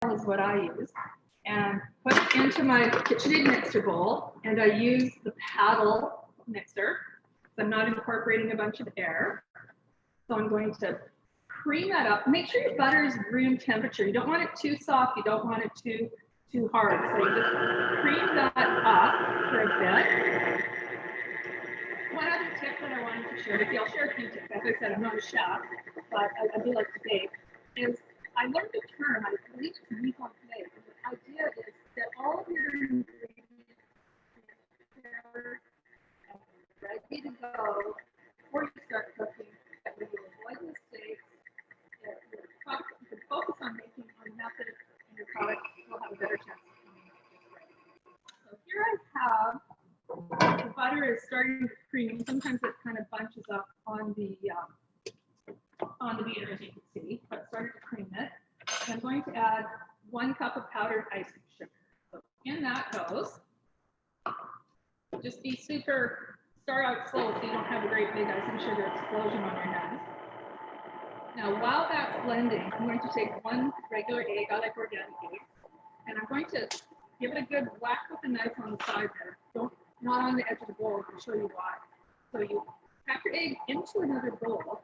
is what I use, and put it into my KitchenAid mixer bowl, and I use the paddle mixer. So I'm not incorporating a bunch of air. So I'm going to cream that up. Make sure your butter is room temperature. You don't want it too soft. You don't want it too hard. So you just cream that up for a bit. One other tip that I wanted to share with you, I'll share a few tips. As I said, I'm not a chef, but I do like to bake, is I learned a term, I believe it's Nippon Plate. The idea is that all of your ingredients are ready to go before you start cooking, that when you avoid mistakes, that you can focus on making a method, and your product will have a better chance of coming out just right. So here I have the butter is starting to cream. Sometimes it kind of bunches up on the beater, as you can see, but it started to cream it. And I'm going to add 1 cup of powdered icing sugar. So in that goes. Just be start out slow so you don't have a great big icing sugar explosion on your hands. Now, while that's blending, I'm going to take 1 regular egg. I like organic eggs. And I'm going to give it a good whack with a knife on the side there. Not on the edge of the bowl. I'll show you why. So you pack your egg into another bowl.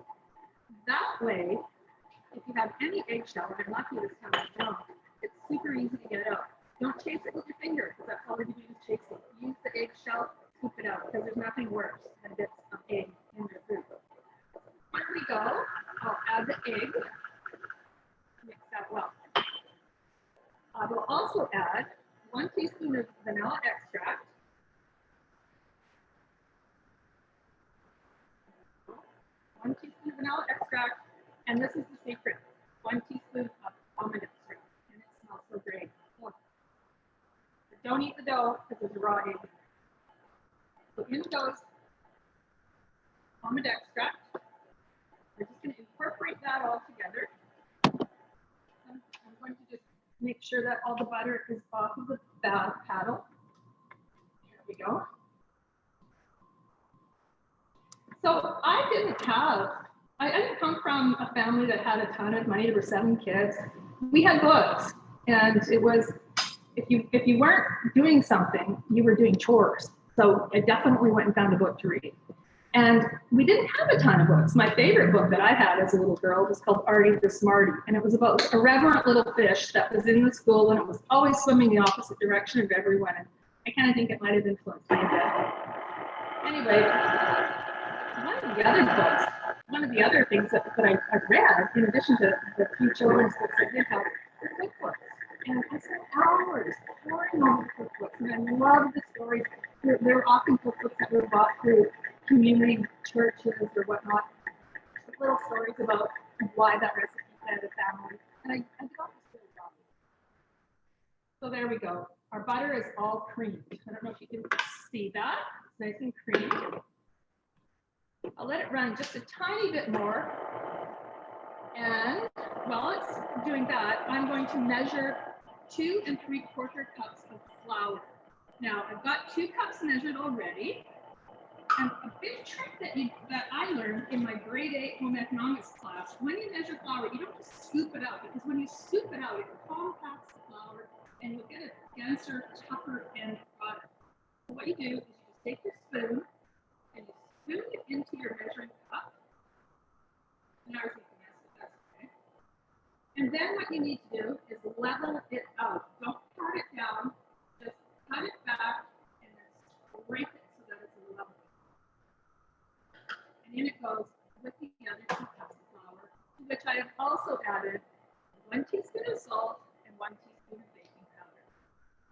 That way, if you have any eggshell, and I'm lucky this time I don't, it's super easy to get out. Don't chase it with your finger, because that's all you're doing is chase it. Use the eggshell, scoop it out, because there's nothing worse than bits of egg in your food. Here we go. I'll add the egg. Mix that well. I will also add 1 teaspoon of vanilla extract. 1 teaspoon of vanilla extract, and this is the secret, 1 teaspoon of almond extract, and it smells so great. But don't eat the dough because there's a raw egg. So in goes almond extract. We're just going to incorporate that all together. I'm going to just make sure that all the butter is off of the paddle. Here we go. So I didn't come from a family that had a ton of money. There were 7 kids. We had books, and it was, if you weren't doing something, you were doing chores. So I definitely went and found a book to read. And we didn't have a ton of books. My favorite book that I had as a little girl was called Artie the Smarty, and it was about a irreverent little fish that was in the school, and it was always swimming the opposite direction of everyone. And I kind of think it might have influenced me a bit. Anyway, one of the other things that I read, in addition to the few children's books I did have, were cookbooks. And I spent hours pouring over the cookbooks, and I loved the stories. There were often cookbooks that were bought through community churches or whatnot, just little stories about why that recipe fed a family. And I got this really well. So there we go. Our butter is all creamed. I don't know if you can see that. It's nice and creamy. I'll let it run just a tiny bit more. And while it's doing that, I'm going to measure 2 3/4 cups of flour. Now, I've got 2 cups measured already. And a big trick that I learned in my grade 8 home economics class, when you measure flour, you don't just scoop it out, because when you scoop it out, it compacts the flour and you'll get a denser, tougher end product. So what you do is you just take your spoon and you spoon it into your measuring cup. And ours is a mess, but that's okay. And then what you need to do is level it out. Don't cut it down, just cut it back and then scrape it so that it's level. And in it goes with the other 2 cups of flour, to which I have also added 1 teaspoon of salt and 1 teaspoon of baking powder.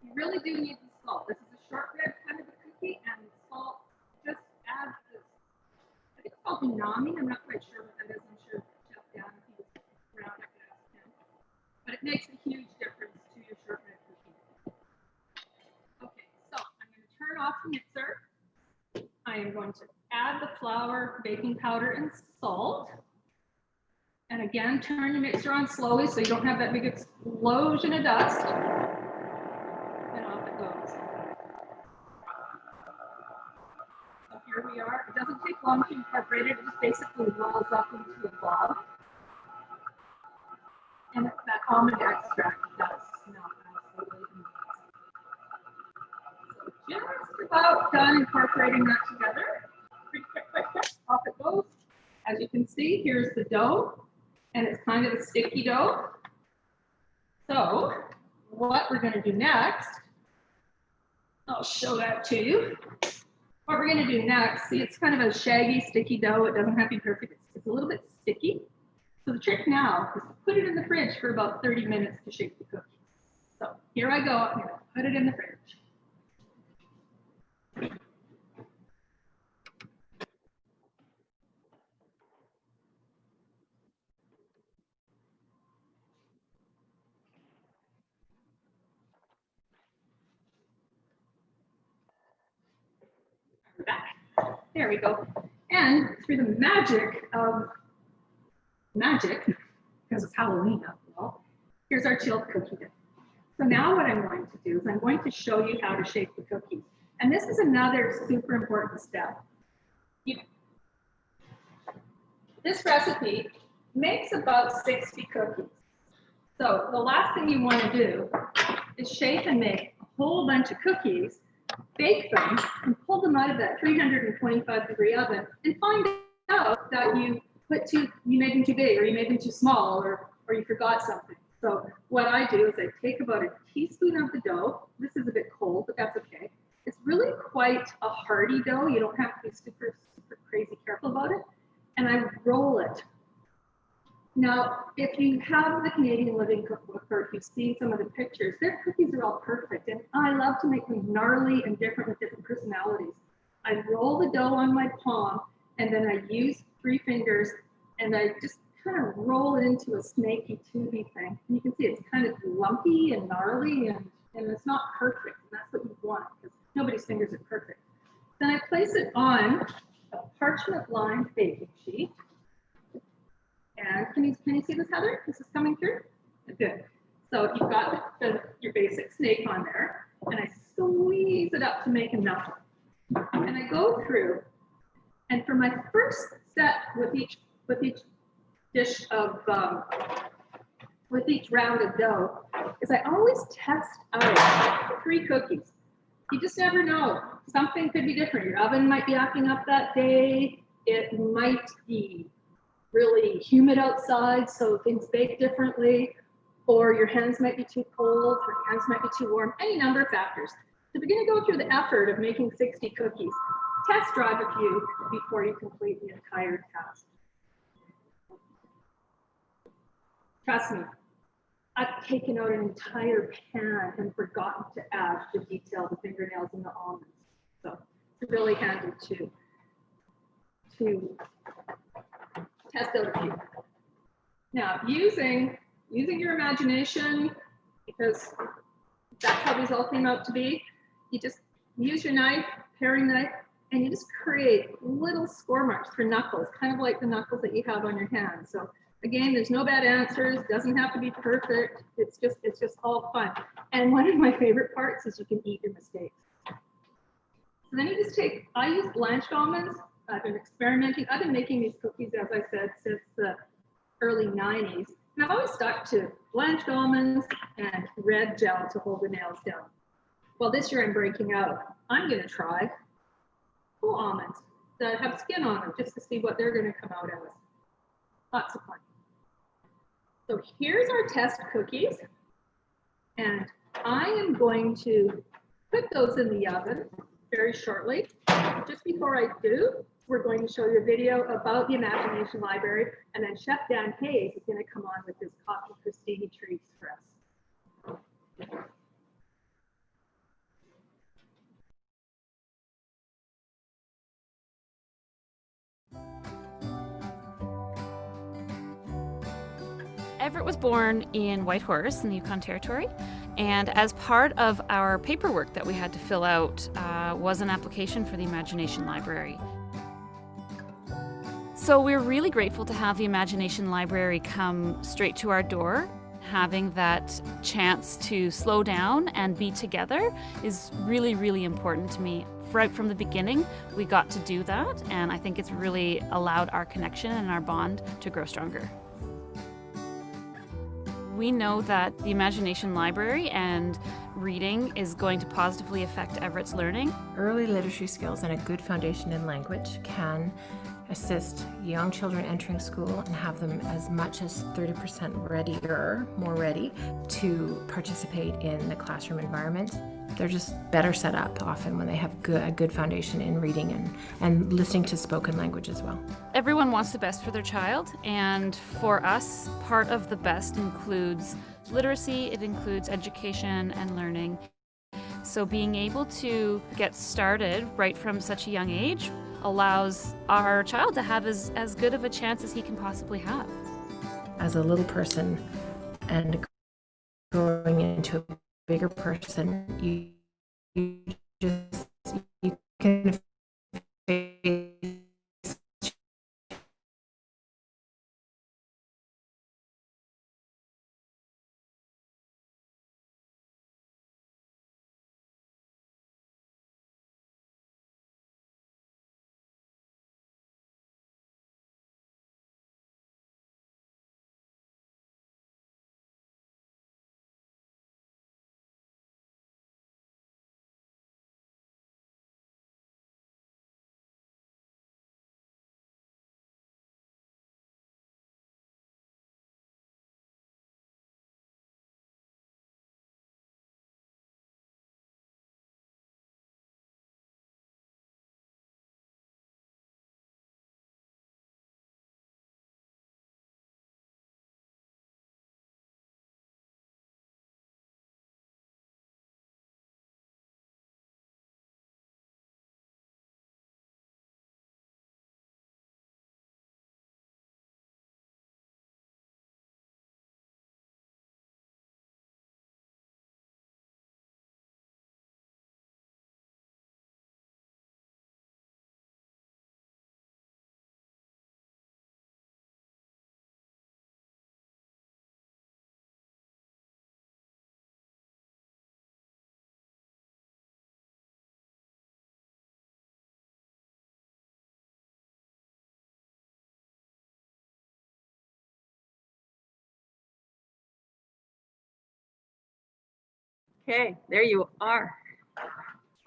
You really do need the salt. This is a shortbread kind of a cookie, and the salt just adds this. I think it's called umami. I'm not quite sure what that is. I'm sure Chef Dan, if he was around, I could ask him. But it makes a huge difference to your shortbread cookie. Okay, so I'm going to turn off the mixer. I am going to add the flour, baking powder, and salt. And again, turn your mixer on slowly so you don't have that big explosion of dust. And off it goes. So here we are. It doesn't take long to incorporate it. It just basically rolls up into a blob. And it's that almond extract that's about done incorporating that together. Quick, quick, quick, quick, off it goes. As you can see, here's the dough, and it's kind of a sticky dough. So what we're going to do next, I'll show that to you. What we're going to do next, see, it's kind of a shaggy, sticky dough. It doesn't have to be perfect. It's a little bit sticky. So the trick now is to put it in the fridge for about 30 minutes to shape the cookies. So here I go. I'm going to put it in the fridge. Back. There we go. And through the magic of magic, because it's Halloween after all, here's our chilled cookie dough. So now what I'm going to do is I'm going to show you how to shape the cookies. And this is another super important step. This recipe makes about 60 cookies. So the last thing you want to do is shape and make a whole bunch of cookies, bake them, and pull them out of that 325-degree oven and find out that you made them too big, or you made them too small, or you forgot something. So what I do is I take about a teaspoon of the dough. This is a bit cold, but that's okay. It's really quite a hearty dough. You don't have to be super, super crazy careful about it. And I roll it. Now, if you have the Canadian Living Cookbook, or if you've seen some of the pictures, their cookies are all perfect. And I love to make them gnarly and different with different personalities. I roll the dough on my palm, and then I use 3 fingers, and I just kind of roll it into a snaky, tubey thing. And you can see it's kind of lumpy and gnarly, and it's not perfect. And that's what you want, because nobody's fingers are perfect. Then I place it on a parchment-lined baking sheet. And can you see this, Heather? This is coming through? Good. So you've got your basic snake on there, and I squeeze it up to make enough. And I go through, and for my first step with each dish of, with each round of dough, is I always test out 3 cookies. You just never know. Something could be different. Your oven might be acting up that day. It might be really humid outside, so things bake differently, or your hands might be too cold, or your hands might be too warm, any number of factors. So if you're going to go through the effort of making 60 cookies, test drive a few before you complete the entire task. Trust me, I've taken out an entire pan and forgotten to add the detail, the fingernails and the almonds. So it's really handy to test out a few. Now, using your imagination, because that's how these all came out to be, you just use your knife, paring knife, and you just create little score marks for knuckles, kind of like the knuckles that you have on your hands. So again, there's no bad answers, doesn't have to be perfect. It's just all fun. And one of my favorite parts is you can eat your mistakes. So then you just I use blanched almonds. I've been experimenting. I've been making these cookies, as I said, since the early 90s. And I've always stuck to blanched almonds and red gel to hold the nails down. Well, this year I'm breaking out. I'm going to try whole almonds that have skin on them, just to see what they're going to come out as. Lots of fun. So here's our test cookies. And I am going to put those in the oven very shortly. Just before I do, we're going to show you a video about the Imagination Library, and then Chef Dan Hayes is going to come on with his coffee crostini treats for us. Everett was born in Whitehorse in the Yukon Territory, and as part of our paperwork that we had to fill out was an application for the Imagination Library. So we're really grateful to have the Imagination Library come straight to our door. Having that chance to slow down and be together is really, really important to me. Right from the beginning, we got to do that, and I think it's really allowed our connection and our bond to grow stronger. We know that the Imagination Library and reading is going to positively affect Everett's learning. Early literacy skills and a good foundation in language can assist young children entering school and have them as much as 30% more ready to participate in the classroom environment. They're just better set up often when they have a good foundation in reading and listening to spoken language as well. Everyone wants the best for their child, and for us, part of the best includes literacy, it includes education and learning. So being able to get started right from such a young age allows our child to have as good of a chance as he can possibly have. As a little person and growing into a bigger person, you can face Okay, there you are.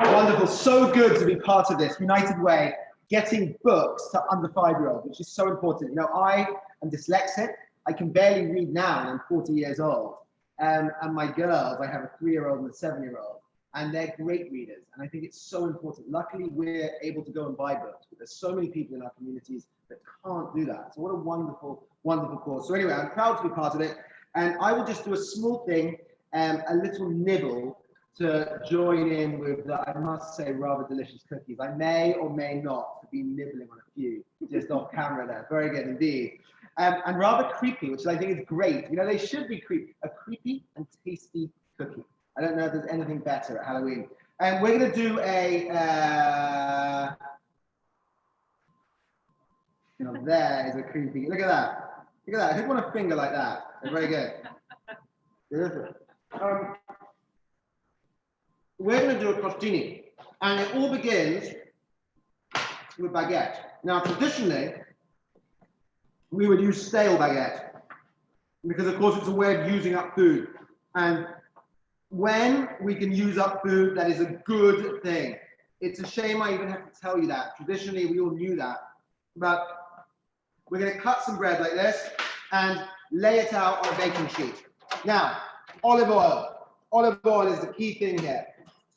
Wonderful, so good to be part of this United Way, getting books to under 5-year-olds, which is so important. You know, I am dyslexic. I can barely read now, and I'm 40 years old. And my girls, I have a 3-year-old and a 7-year-old, and they're great readers. And I think it's so important. Luckily, we're able to go and buy books, but there's so many people in our communities that can't do that. So what a wonderful, wonderful cause. So anyway, I'm proud to be part of it. And I will just do a small thing, a little nibble to join in with the, I must say, rather delicious cookies. I may or may not be nibbling on a few just off camera there. Very good indeed. And rather creepy, which I think is great. You know, they should be creepy. A creepy and tasty cookie. I don't know if there's anything better at Halloween. And we're going to do a, you know, there is a creepy. Look at that. Look at that. Who'd want a finger like that? Very good. Good. We're going to do a crostini, and it all begins with baguette. Now, traditionally, we would use stale baguette because, of course, it's a way of using up food. And when we can use up food, that is a good thing. It's a shame I even have to tell you that. Traditionally, we all knew that. But we're going to cut some bread like this and lay it out on a baking sheet. Now, olive oil. Olive oil is the key thing here.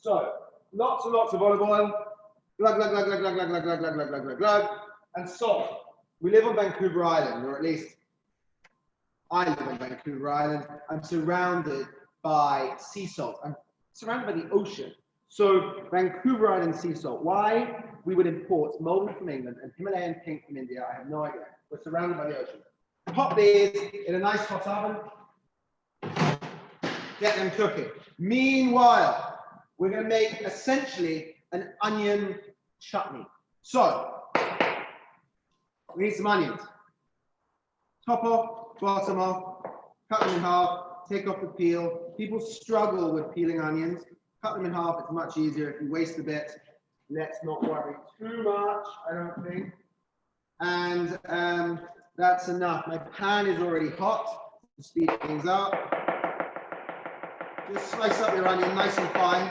So, lots and lots of olive oil, glug, glug, glug, glug, glug, glug, glug, glug, glug, glug, glug, glug, glug, and salt. We live on Vancouver Island, or at least I live on Vancouver Island. I'm surrounded by sea salt. I'm surrounded by the ocean. So, Vancouver Island sea salt. Why we would import Malden from England and Himalayan pink from India, I have no idea. We're surrounded by the ocean. Pop these in a nice hot oven. Get them cooking. Meanwhile, we're going to make essentially an onion chutney. So, we need some onions. Top off, bottom off, cut them in half, take off the peel. People struggle with peeling onions. Cut them in half, it's much easier. If you waste a bit, let's not worry too much, I don't think. And that's enough. My pan is already hot. to speed things up. Just slice up your onion nice and fine.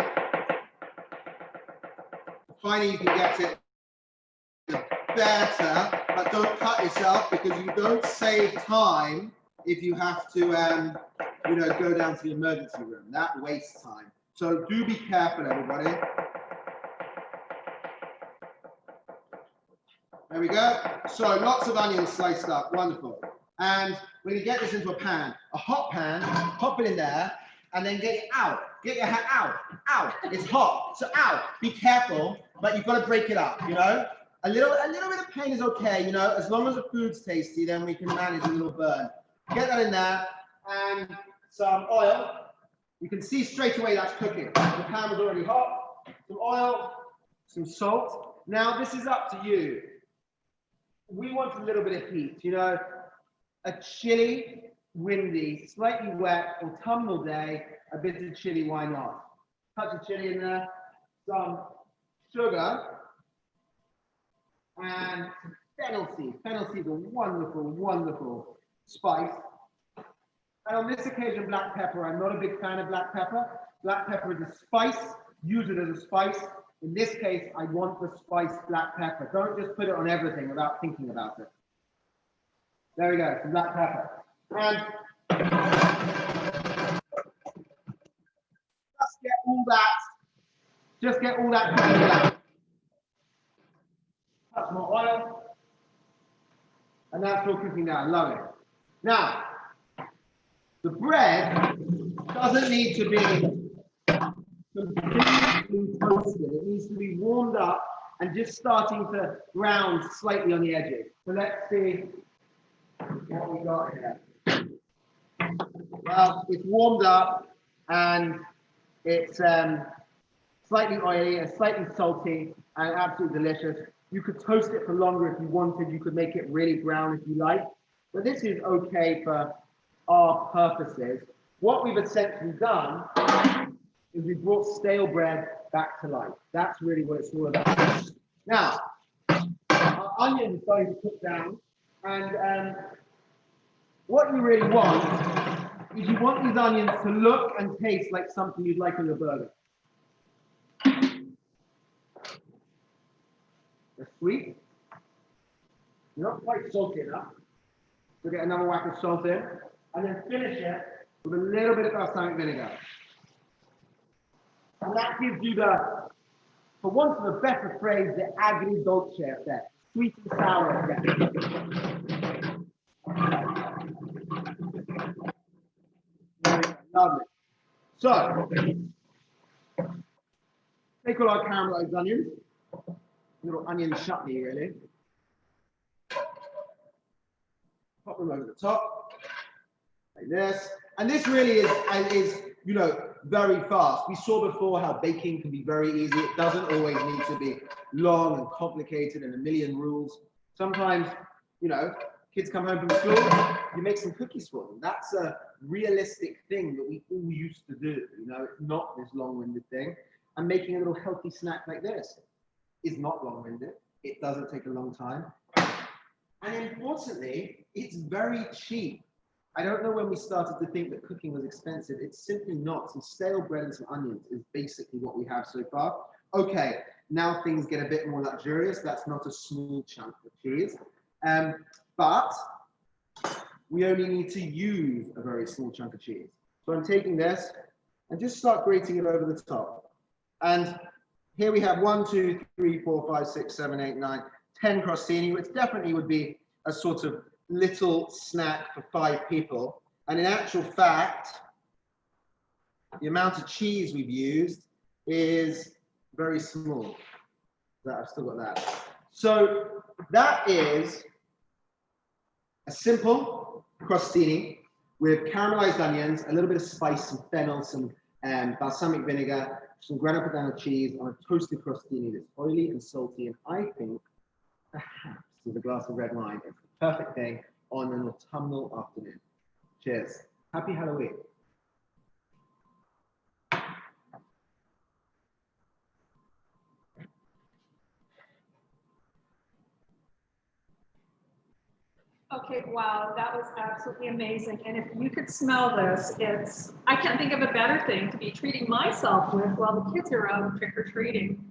The finer you can get it, the better, but don't cut yourself because you don't save time if you have to, go down to the emergency room. That wastes time. So do be careful, everybody. There we go. So lots of onions sliced up, wonderful. And we're gonna get this into a pan, a hot pan, pop it in there, and then get it out. Get your hand out. It's hot, so out. Be careful, but you've got to break it up, A little bit of pain is okay, as long as the food's tasty, then we can manage a little burn. Get that in there, and some oil. You can see straight away that's cooking. The pan was already hot. Some oil, some salt. Now this is up to you. We want a little bit of heat, a chilly, windy, slightly wet autumnal day, a bit of chili, why not? Touch of chili in there, some sugar, and fennel seed. Fennel seed is a wonderful, wonderful spice. And on this occasion, black pepper. I'm not a big fan of black pepper. Black pepper is a spice. Use it as a spice. In this case, I want the spiced black pepper. Don't just put it on everything without thinking about it. There we go, some black pepper. And just get all that cooking out. Touch more oil. And that's all cooking down. Love it. Now, the bread doesn't need to be completely toasted. It needs to be warmed up and just starting to brown slightly on the edges. So let's see what we got here. Well, it's warmed up and it's slightly oily and slightly salty and absolutely delicious. You could toast it for longer if you wanted. You could make it really brown if you like. But this is okay for our purposes. What we've essentially done is we brought stale bread back to life. That's really what it's all about. Now, our onions are starting to cook down, and what you really want is you want these onions to look and taste like something you'd like on your burger. They're sweet. Not quite salty enough. So get another whack of salt in, and then finish it with a little bit of balsamic vinegar. And that gives you the, for want of a better phrase, the agri-dolce effect, sweet and sour effect. Lovely. So, take all our caramelized onions, little onion chutney really. Pop them over the top, like this. And this really is very fast. We saw before how baking can be very easy. It doesn't always need to be long and complicated and a million rules. Sometimes, kids come home from school, you make some cookies for them. That's a realistic thing that we all used to do. It's not this long-winded thing. And making a little healthy snack like this is not long-winded. It doesn't take a long time. And importantly, it's very cheap. I don't know when we started to think that cooking was expensive. It's simply not. Some stale bread and some onions is basically what we have so far. Okay, now things get a bit more luxurious. That's not a small chunk of cheese. But we only need to use a very small chunk of cheese. So I'm taking this and just start grating it over the top. And here we have 1, 2, 3, 4, 5, 6, 7, 8, 9, 10 crostini, which definitely would be a sort of little snack for 5 people. And in actual fact, the amount of cheese we've used is very small. I've still got that. So that is a simple crostini with caramelized onions, a little bit of spice, some fennel, some balsamic vinegar, some grana padano cheese on a toasted crostini that's oily and salty, and I think perhaps with a glass of red wine, it's the perfect thing on an autumnal afternoon. Cheers. Happy Halloween. Okay, wow, that was absolutely amazing. And if you could smell this, I can't think of a better thing to be treating myself with while the kids are out trick or treating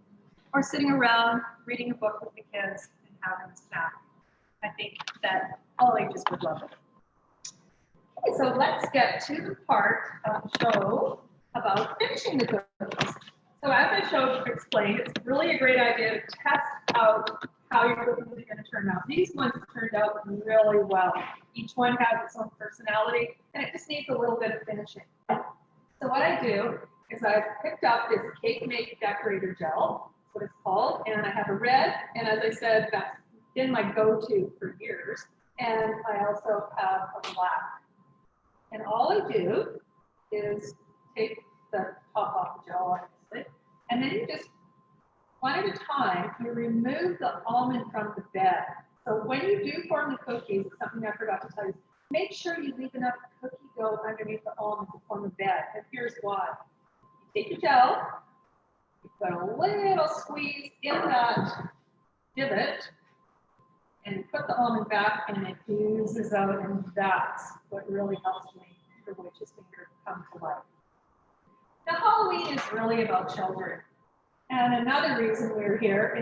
or sitting around reading a book with the kids and having a snack. I think that all ages would love it. Okay, so let's get to the part of the show about finishing the cookies. So as I explained, it's really a great idea to test out how your cookies are going to turn out. These ones turned out really well. Each one has its own personality, and it just needs a little bit of finishing. So what I do is I've picked up this Cake Make Decorator Gel, that's what it's called, and I have a red, and as I said, that's been my go-to for years, and I also have a black. And all I do is take the top off the gel, obviously, and then you just, one at a time, you remove the almond from the bed. So when you do form the cookies, it's something I forgot to tell you, make sure you leave enough cookie dough underneath the almond to form the bed. And here's why. You take your gel, you put a little squeeze in that divot, and you put the almond back, and it oozes out, and that's what really helps make the witch's finger come to life. Now, Halloween is really about children. And another reason we're here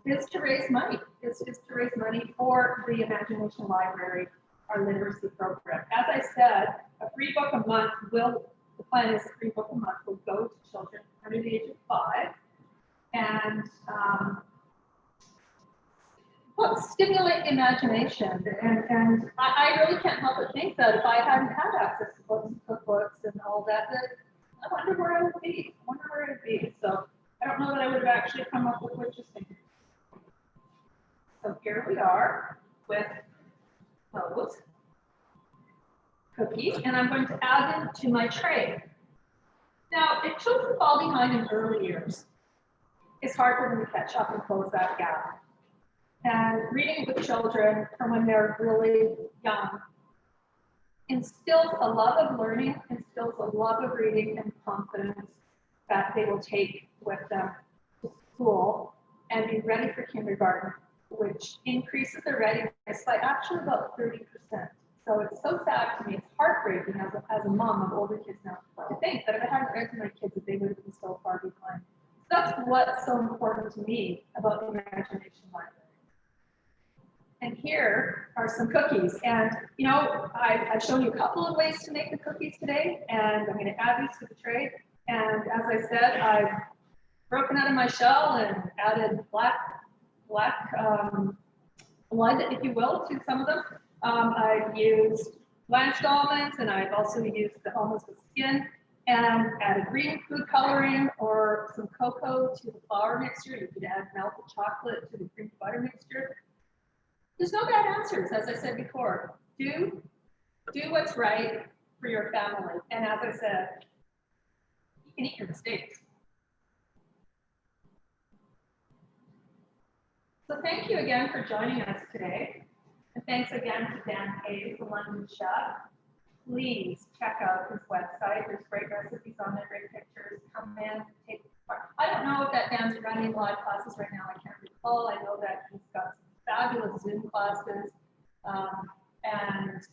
is to raise money, is to raise money for the Imagination Library, our literacy program. As I said, a free book a month the plan is a free book a month will go to children under the age of 5. And stimulate imagination. And I really can't help but think that if I hadn't had access to books and cookbooks and all that, I wonder where I would be. So I don't know that I would have actually come up with witch's finger. So here we are with those cookies, and I'm going to add them to my tray. Now, if children fall behind in early years, it's hard for them to catch up and close that gap. And reading with children from when they're really young instills a love of learning, instills a love of reading and confidence that they will take with them to school and be ready for kindergarten, which increases their readiness by actually about 30%. So it's so sad to me, it's heartbreaking as a mom of older kids now to think that if I hadn't read to my kids that they would have been so far behind. So that's what's so important to me about the Imagination Library. And here are some cookies. And, you know, I've shown you a couple of ways to make the cookies today, and I'm going to add these to the tray. And as I said, I've broken out of my shell and added black blood, if you will, to some of them. I've used blanched almonds, and I've also used the almonds with skin, and added green food coloring or some cocoa to the flour mixture. You could add melted chocolate to the cream butter mixture. There's no bad answers, as I said before. Do what's right for your family. And as I said, you can eat your mistakes. So thank you again for joining us today. And thanks again to Dan Hayes, the London chef. Please check out his website. There's great recipes on there, great pictures. Come in, take part. I don't know if that Dan's running live classes right now. I can't recall. I know that he's got some fabulous Zoom classes, and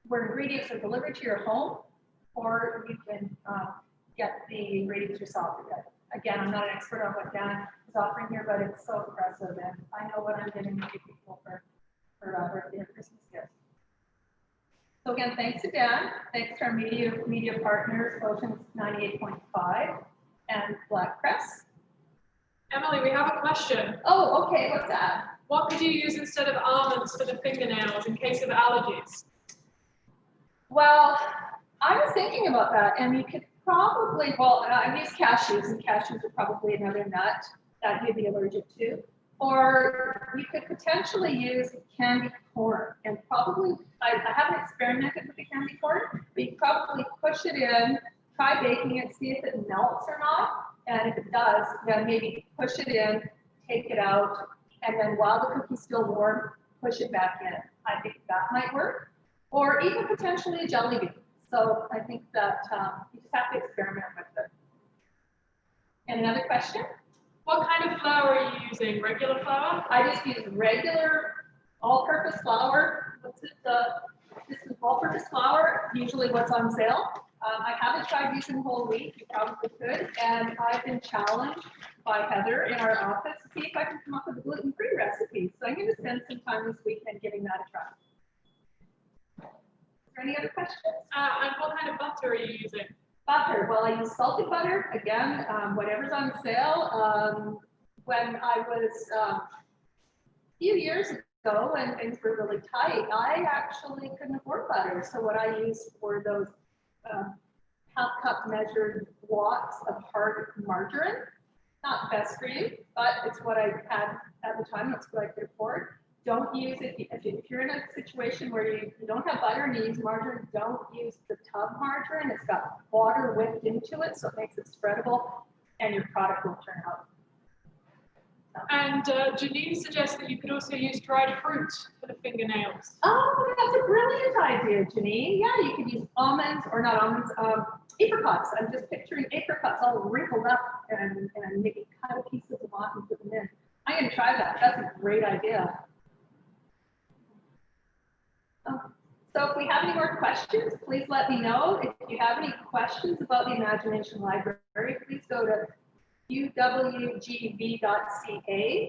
where ingredients are delivered to your home, or you can get the ingredients yourself. Again, I'm not an expert on what Dan is offering here, but it's so impressive, and I know what I'm giving to people for birthday and Christmas gifts. So again, thanks to Dan, thanks to our media partners, Oceans 98.5 and Black Press. Emily, we have a question. Oh, okay, what's that? What could you use instead of almonds for the fingernails in case of allergies? Well, I was thinking about that, and you could probably, well, I've used cashews, and cashews are probably another nut that you'd be allergic to. Or you could potentially use candy corn, and probably, I haven't experimented with the candy corn, but you could probably push it in, try baking it, see if it melts or not. And if it does, then maybe push it in, take it out, and then while the cookie's still warm, push it back in. I think that might work. Or even potentially a jelly bean. So I think that you just have to experiment with it. And another question? What kind of flour are you using? Regular flour? I just use regular all-purpose flour. What's it? This is all-purpose flour. Usually, what's on sale. I haven't tried using whole wheat. You probably could. And I've been challenged by Heather in our office to see if I can come up with a gluten-free recipe. So I'm going to spend some time this weekend giving that a try. Is there any other questions? And what kind of butter are you using? Butter. Well, I use salted butter. Again, whatever's on sale. When I was a few years ago, when things were really tight, I actually couldn't afford butter. So what I used were those half-cup measured blocks of hard margarine. Not best for you, but it's what I had at the time. That's what I could afford. Don't use it if you're in a situation where you don't have butter and you use margarine. Don't use the tub margarine. It's got water whipped into it, so it makes it spreadable, and your product will turn out. And Janine suggests that you could also use dried fruit for the fingernails. Oh, that's a brilliant idea, Janine. Yeah, you could use almonds, or not almonds, apricots. I'm just picturing apricots all wrinkled up and maybe cut a piece of them off and put them in. I'm going to try that. That's a great idea. So if we have any more questions, please let me know. If you have any questions about the Imagination Library, please go to uwgv.ca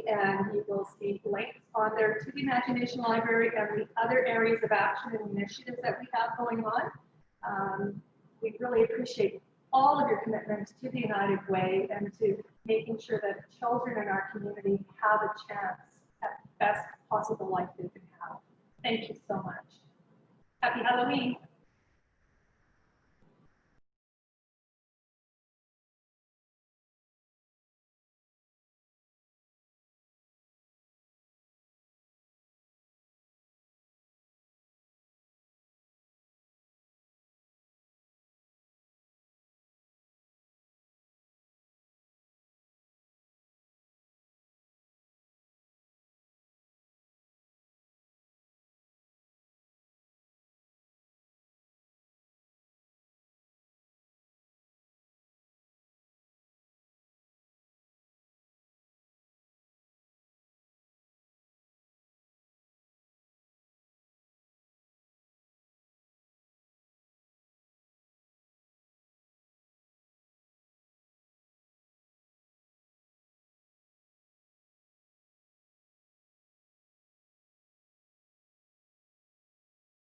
and you will see links on there to the Imagination Library and the other areas of action and initiatives that we have going on. We really appreciate all of your commitment to the United Way and to making sure that children in our community have a chance at the best possible life they can have. Thank you so much. Happy Halloween.